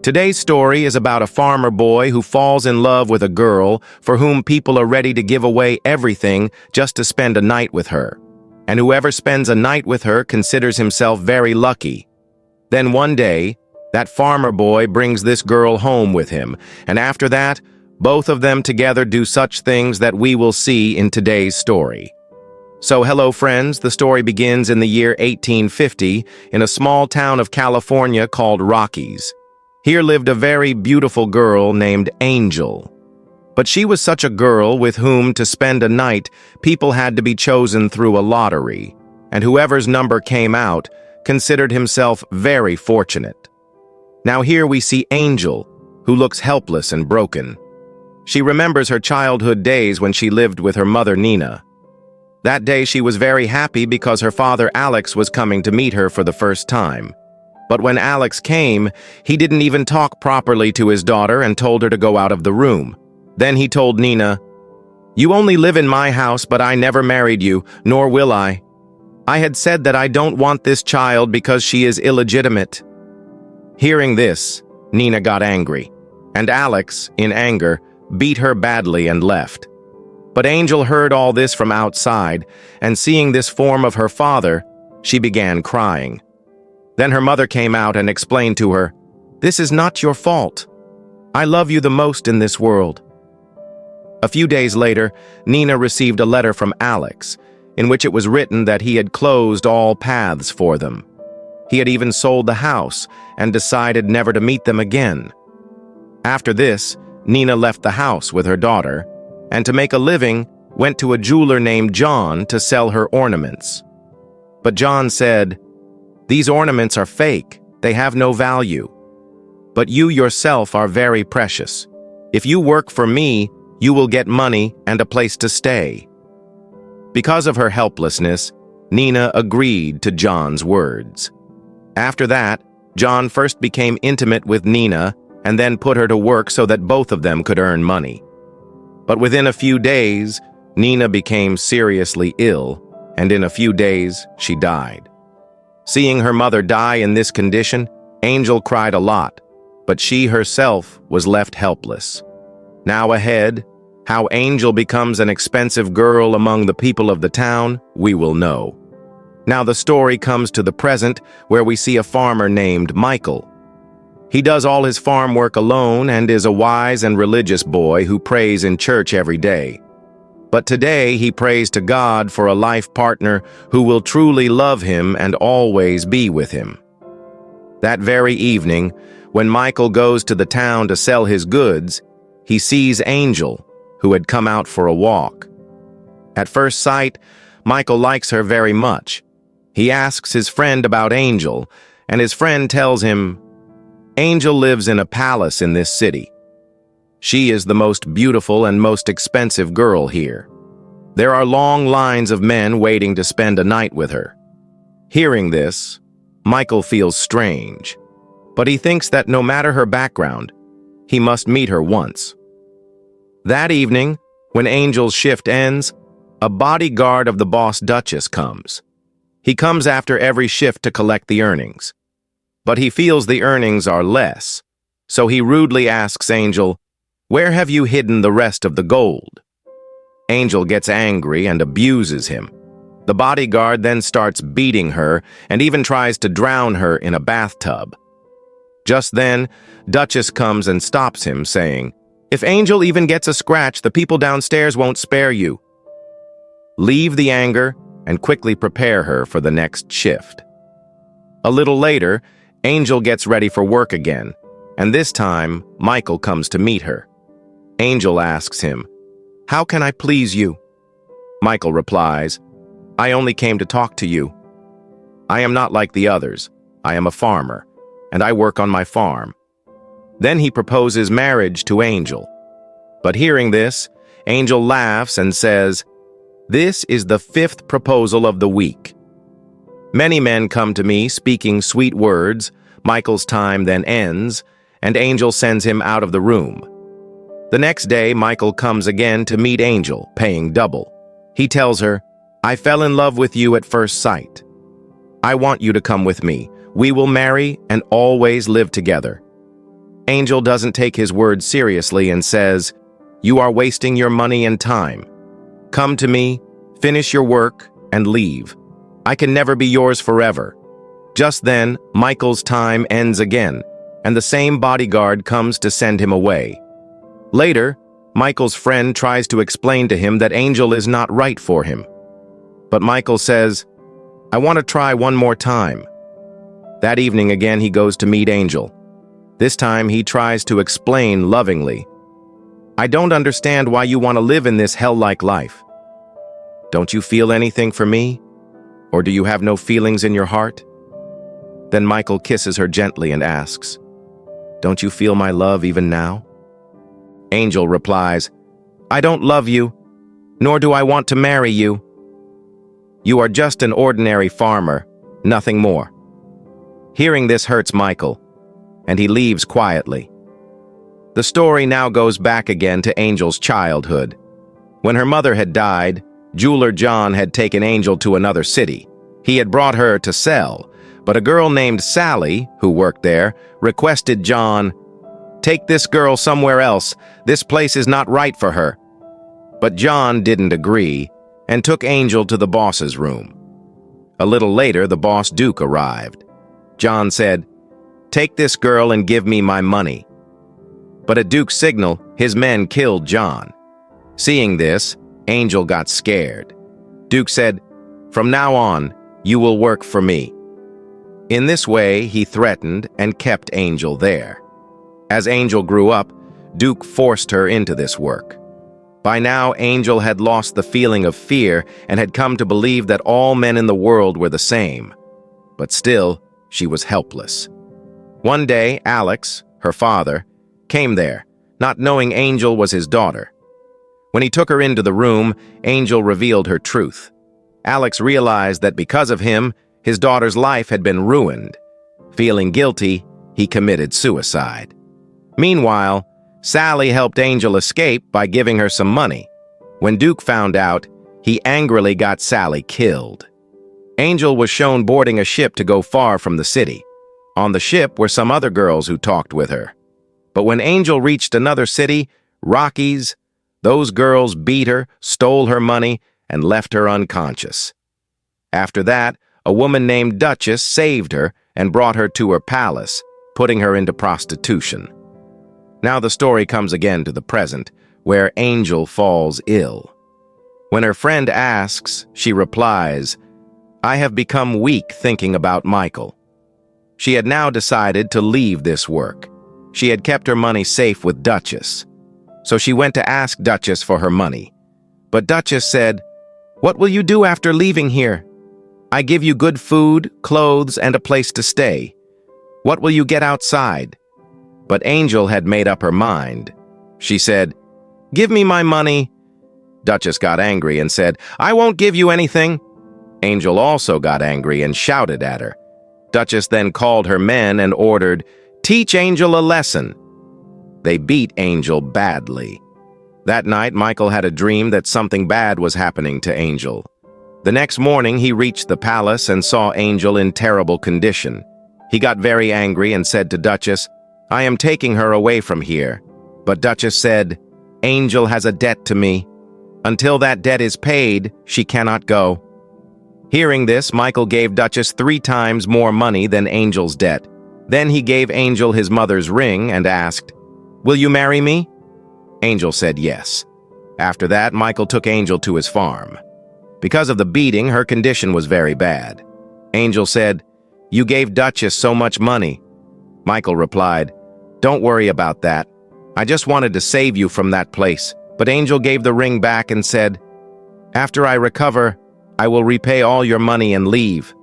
Today's story is about a farmer boy who falls in love with a girl for whom people are ready to give away everything just to spend a night with her. And whoever spends a night with her considers himself very lucky. Then one day, that farmer boy brings this girl home with him, and after that, both of them together do such things that we will see in today's story. So hello friends, the story begins in the year 1850 in a small town of California called Rockies. Here lived a very beautiful girl named Angel. But she was such a girl with whom to spend a night people had to be chosen through a lottery, and whoever's number came out considered himself very fortunate. Now here we see Angel, who looks helpless and broken. She remembers her childhood days when she lived with her mother Nina. That day she was very happy because her father Alex was coming to meet her for the first time. But when Alex came, he didn't even talk properly to his daughter and told her to go out of the room. Then he told Nina, "You only live in my house, but I never married you, nor will I. I had said that I don't want this child because she is illegitimate." Hearing this, Nina got angry, and Alex, in anger, beat her badly and left. But Angel heard all this from outside, and seeing this form of her father, she began crying. Then her mother came out and explained to her, "This is not your fault. I love you the most in this world." A few days later, Nina received a letter from Alex, in which it was written that he had closed all paths for them. He had even sold the house and decided never to meet them again. After this, Nina left the house with her daughter, and to make a living, went to a jeweler named John to sell her ornaments. But John said, "These ornaments are fake, they have no value. But you yourself are very precious. If you work for me, you will get money and a place to stay." Because of her helplessness, Nina agreed to John's words. After that, John first became intimate with Nina and then put her to work so that both of them could earn money. But within a few days, Nina became seriously ill, and in a few days, she died. Seeing her mother die in this condition, Angel cried a lot, but she herself was left helpless. Now ahead, how Angel becomes an expensive girl among the people of the town, we will know. Now the story comes to the present, where we see a farmer named Michael. He does all his farm work alone and is a wise and religious boy who prays in church every day. But today he prays to God for a life partner who will truly love him and always be with him. That very evening, when Michael goes to the town to sell his goods, he sees Angel, who had come out for a walk. At first sight, Michael likes her very much. He asks his friend about Angel, and his friend tells him, "Angel lives in a palace in this city. She is the most beautiful and most expensive girl here. There are long lines of men waiting to spend a night with her." Hearing this, Michael feels strange, but he thinks that no matter her background, he must meet her once. That evening, when Angel's shift ends, a bodyguard of the boss Duchess comes. He comes after every shift to collect the earnings. But he feels the earnings are less, so he rudely asks Angel, "Where have you hidden the rest of the gold?" Angel gets angry and abuses him. The bodyguard then starts beating her and even tries to drown her in a bathtub. Just then, Duchess comes and stops him, saying, "If Angel even gets a scratch, the people downstairs won't spare you. Leave the anger and quickly prepare her for the next shift." A little later, Angel gets ready for work again, and this time, Michael comes to meet her. Angel asks him, "How can I please you?" Michael replies, "I only came to talk to you. I am not like the others. I am a farmer, and I work on my farm." Then he proposes marriage to Angel. But hearing this, Angel laughs and says, "This is the 5th proposal of the week. Many men come to me speaking sweet words. Michael's time then ends, and Angel sends him out of the room. The next day, Michael comes again to meet Angel, paying double. He tells her, "I fell in love with you at first sight. I want you to come with me. We will marry and always live together." Angel doesn't take his words seriously and says, "You are wasting your money and time. Come to me, finish your work, and leave. I can never be yours forever." Just then, Michael's time ends again, and the same bodyguard comes to send him away. Later, Michael's friend tries to explain to him that Angel is not right for him. But Michael says, "I want to try one more time." That evening again he goes to meet Angel. This time he tries to explain lovingly, "I don't understand why you want to live in this hell-like life. Don't you feel anything for me? Or do you have no feelings in your heart?" Then Michael kisses her gently and asks, "Don't you feel my love even now?" Angel replies, "I don't love you, nor do I want to marry you. You are just an ordinary farmer, nothing more." Hearing this hurts Michael, and he leaves quietly. The story now goes back again to Angel's childhood. When her mother had died, jeweler John had taken Angel to another city. He had brought her to sell, but a girl named Sally, who worked there, requested John, "Take this girl somewhere else. This place is not right for her." But John didn't agree and took Angel to the boss's room. A little later, the boss Duke arrived. John said, "Take this girl and give me my money." But at Duke's signal, his men killed John. Seeing this, Angel got scared. Duke said, "From now on, you will work for me." In this way, he threatened and kept Angel there. As Angel grew up, Duke forced her into this work. By now, Angel had lost the feeling of fear and had come to believe that all men in the world were the same. But still, she was helpless. One day, Alex, her father, came there, not knowing Angel was his daughter. When he took her into the room, Angel revealed her truth. Alex realized that because of him, his daughter's life had been ruined. Feeling guilty, he committed suicide. Meanwhile, Sally helped Angel escape by giving her some money. When Duke found out, he angrily got Sally killed. Angel was shown boarding a ship to go far from the city. On the ship were some other girls who talked with her. But when Angel reached another city, Rockies, those girls beat her, stole her money, and left her unconscious. After that, a woman named Duchess saved her and brought her to her palace, putting her into prostitution. Now the story comes again to the present, where Angel falls ill. When her friend asks, she replies, "I have become weak thinking about Michael." She had now decided to leave this work. She had kept her money safe with Duchess. So she went to ask Duchess for her money. But Duchess said, "What will you do after leaving here? I give you good food, clothes, and a place to stay. What will you get outside?" But Angel had made up her mind. She said, "Give me my money." Duchess got angry and said, "I won't give you anything." Angel also got angry and shouted at her. Duchess then called her men and ordered, "Teach Angel a lesson." They beat Angel badly. That night, Michael had a dream that something bad was happening to Angel. The next morning, he reached the palace and saw Angel in terrible condition. He got very angry and said to Duchess, "I am taking her away from here." But Duchess said, "Angel has a debt to me. Until that debt is paid, she cannot go." Hearing this, Michael gave Duchess 3 times more money than Angel's debt. Then he gave Angel his mother's ring and asked, "Will you marry me?" Angel said yes. After that, Michael took Angel to his farm. Because of the beating, her condition was very bad. Angel said, "You gave Duchess so much money." Michael replied, "Don't worry about that. I just wanted to save you from that place." But Angel gave the ring back and said, "After I recover, I will repay all your money and leave.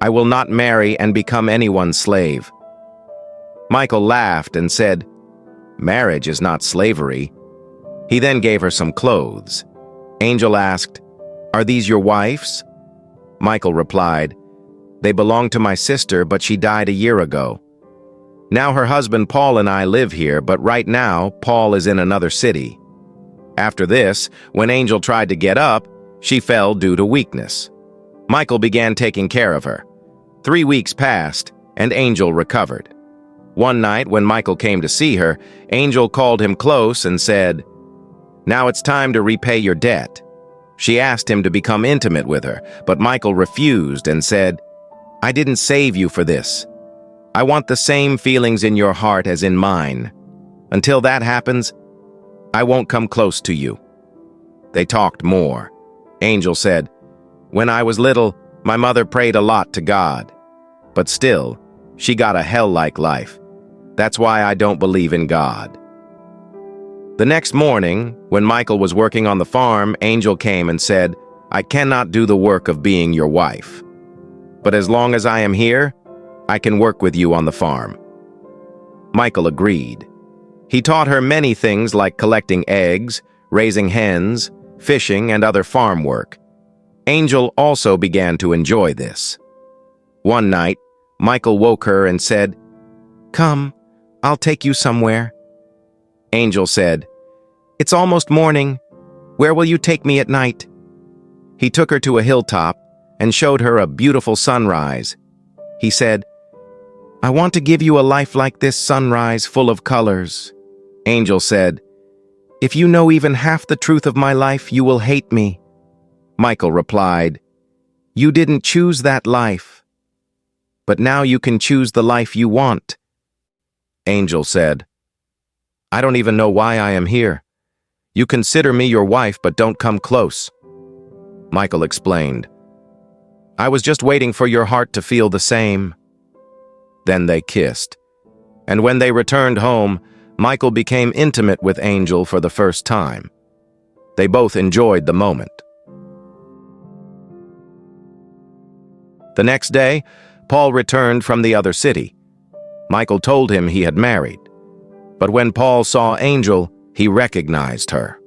I will not marry and become anyone's slave." Michael laughed and said, "Marriage is not slavery." He then gave her some clothes. Angel asked, "Are these your wife's?" Michael replied, "They belong to my sister, but she died a year ago. Now her husband Paul and I live here, but right now Paul is in another city." After this, when Angel tried to get up, she fell due to weakness. Michael began taking care of her. 3 weeks passed, and Angel recovered. One night, when Michael came to see her, Angel called him close and said, "Now it's time to repay your debt." She asked him to become intimate with her, but Michael refused and said, "I didn't save you for this. I want the same feelings in your heart as in mine. Until that happens, I won't come close to you." They talked more. Angel said, "When I was little, my mother prayed a lot to God. But still, she got a hell-like life. That's why I don't believe in God." The next morning, when Michael was working on the farm, Angel came and said, "I cannot do the work of being your wife. But as long as I am here, I can work with you on the farm." Michael agreed. He taught her many things like collecting eggs, raising hens, fishing, and other farm work. Angel also began to enjoy this. One night, Michael woke her and said, "Come, I'll take you somewhere." Angel said, "It's almost morning. Where will you take me at night?" He took her to a hilltop and showed her a beautiful sunrise. He said, "I want to give you a life like this sunrise full of colors." Angel said, "If you know even half the truth of my life, you will hate me." Michael replied, "You didn't choose that life. But now you can choose the life you want." Angel said, "I don't even know why I am here. You consider me your wife, but don't come close." Michael explained, "I was just waiting for your heart to feel the same." Then they kissed. And when they returned home, Michael became intimate with Angel for the first time. They both enjoyed the moment. The next day, Paul returned from the other city. Michael told him he had married. But when Paul saw Angel, he recognized her.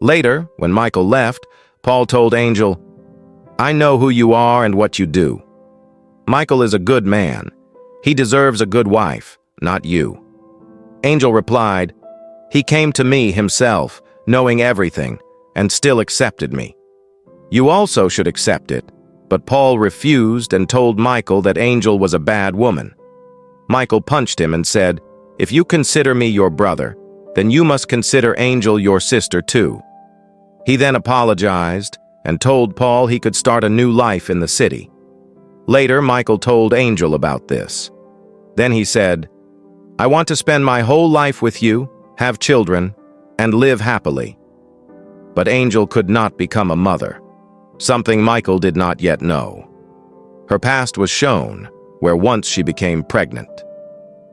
Later, when Michael left, Paul told Angel, "I know who you are and what you do. Michael is a good man. He deserves a good wife, not you." Angel replied, "He came to me himself, knowing everything, and still accepted me. You also should accept it." But Paul refused and told Michael that Angel was a bad woman. Michael punched him and said, "If you consider me your brother, then you must consider Angel your sister too." He then apologized and told Paul he could start a new life in the city. Later, Michael told Angel about this. Then he said, "I want to spend my whole life with you, have children, and live happily." But Angel could not become a mother, something Michael did not yet know. Her past was shown, where once she became pregnant.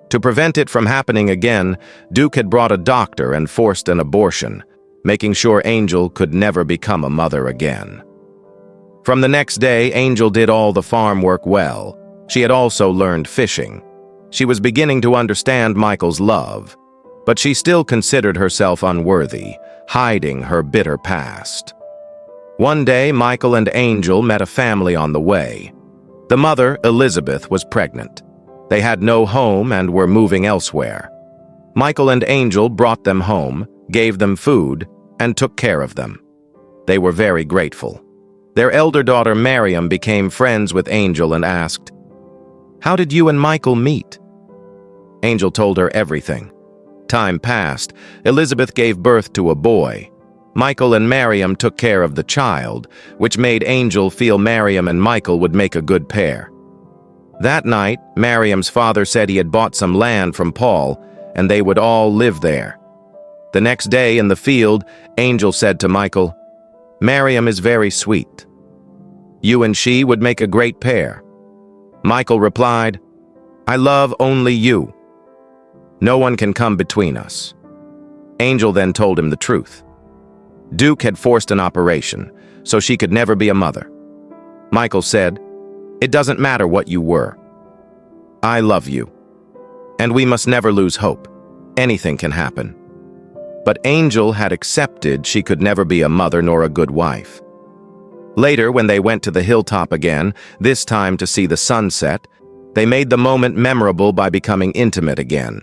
To prevent it from happening again, Duke had brought a doctor and forced an abortion, making sure Angel could never become a mother again. From the next day, Angel did all the farm work well. She had also learned fishing. She was beginning to understand Michael's love, but she still considered herself unworthy, hiding her bitter past. One day, Michael and Angel met a family on the way. The mother, Elizabeth, was pregnant. They had no home and were moving elsewhere. Michael and Angel brought them home, gave them food, and took care of them. They were very grateful. Their elder daughter, Miriam, became friends with Angel and asked, "How did you and Michael meet?" Angel told her everything. Time passed. Elizabeth gave birth to a boy. Michael and Miriam took care of the child, which made Angel feel Miriam and Michael would make a good pair. That night, Miriam's father said he had bought some land from Paul, and they would all live there. The next day in the field, Angel said to Michael, "Miriam is very sweet. You and she would make a great pair." Michael replied, "I love only you. No one can come between us." Angel then told him the truth. Duke had forced an operation, so she could never be a mother. Michael said, "It doesn't matter what you were. I love you. And we must never lose hope. Anything can happen." But Angel had accepted she could never be a mother nor a good wife. Later, when they went to the hilltop again, this time to see the sunset, they made the moment memorable by becoming intimate again.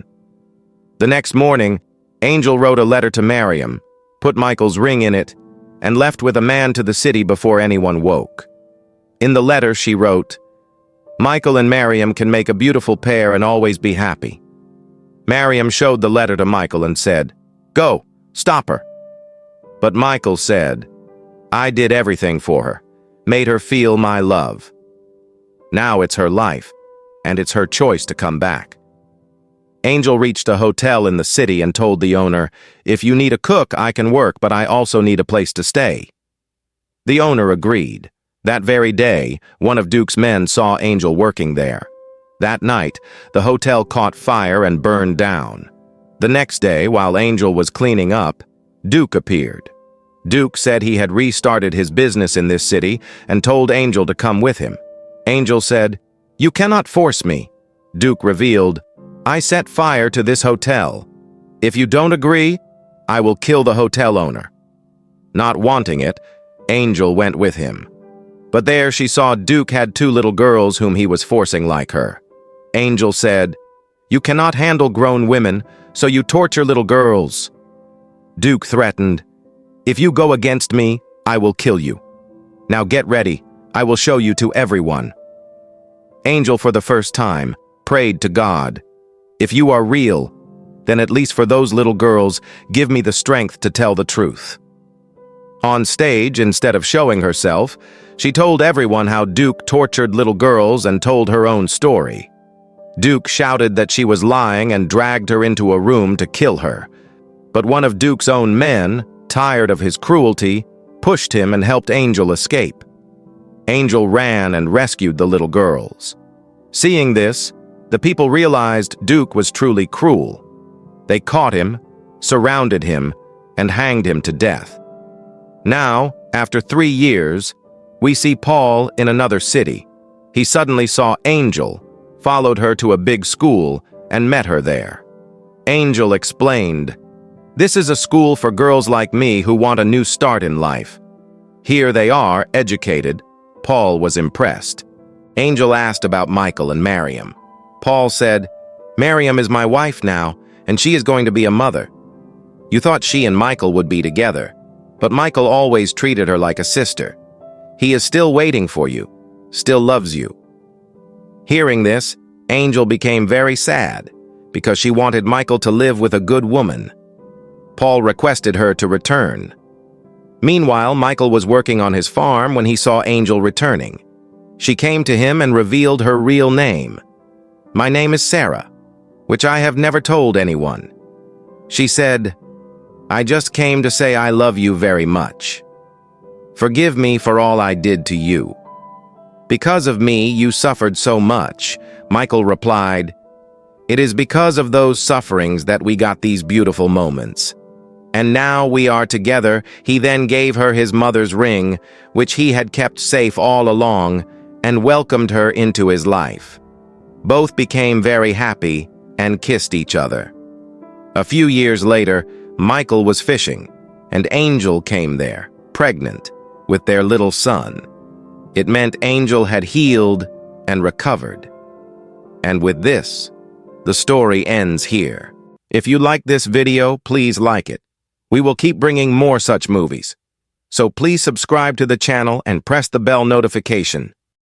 The next morning, Angel wrote a letter to Miriam, put Michael's ring in it, and left with a man to the city before anyone woke. In the letter she wrote, Michael and Miriam can make a beautiful pair and always be happy. Miriam showed the letter to Michael and said, "Go, stop her." But Michael said, "I did everything for her, made her feel my love. Now it's her life, and it's her choice to come back." Angel reached a hotel in the city and told the owner, "If you need a cook, I can work, but I also need a place to stay." The owner agreed. That very day, one of Duke's men saw Angel working there. That night, the hotel caught fire and burned down. The next day, while Angel was cleaning up, Duke appeared. Duke said he had restarted his business in this city and told Angel to come with him. Angel said, "You cannot force me." Duke revealed, "I set fire to this hotel. If you don't agree, I will kill the hotel owner." Not wanting it, Angel went with him. But there she saw Duke had 2 little girls whom he was forcing like her. Angel said, "You cannot handle grown women, so you torture little girls." Duke threatened, "If you go against me, I will kill you. Now get ready, I will show you to everyone." Angel, for the first time, prayed to God, "If you are real, then at least for those little girls, give me the strength to tell the truth." On stage, instead of showing herself, she told everyone how Duke tortured little girls and told her own story. Duke shouted that she was lying and dragged her into a room to kill her. But one of Duke's own men, tired of his cruelty, pushed him and helped Angel escape. Angel ran and rescued the little girls. Seeing this, the people realized Duke was truly cruel. They caught him, surrounded him, and hanged him to death. Now, after 3 years, we see Paul in another city. He suddenly saw Angel, followed her to a big school, and met her there. Angel explained, "This is a school for girls like me who want a new start in life." Here they are, educated. Paul was impressed. Angel asked about Michael and Miriam. Paul said, "Miriam is my wife now, and she is going to be a mother. You thought she and Michael would be together, but Michael always treated her like a sister. He is still waiting for you, still loves you." Hearing this, Angel became very sad because she wanted Michael to live with a good woman. Paul requested her to return. Meanwhile, Michael was working on his farm when he saw Angel returning. She came to him and revealed her real name. "My name is Sarah, which I have never told anyone." She said, "I just came to say I love you very much. Forgive me for all I did to you. Because of me, you suffered so much." Michael replied, "It is because of those sufferings that we got these beautiful moments. And now we are together." He then gave her his mother's ring, which he had kept safe all along, and welcomed her into his life. Both became very happy and kissed each other. A few years later, Michael was fishing, and Angel came there, pregnant, with their little son. It meant Angel had healed and recovered. And with this, the story ends here. If you like this video, please like it. We will keep bringing more such movies. So please subscribe to the channel and press the bell notification.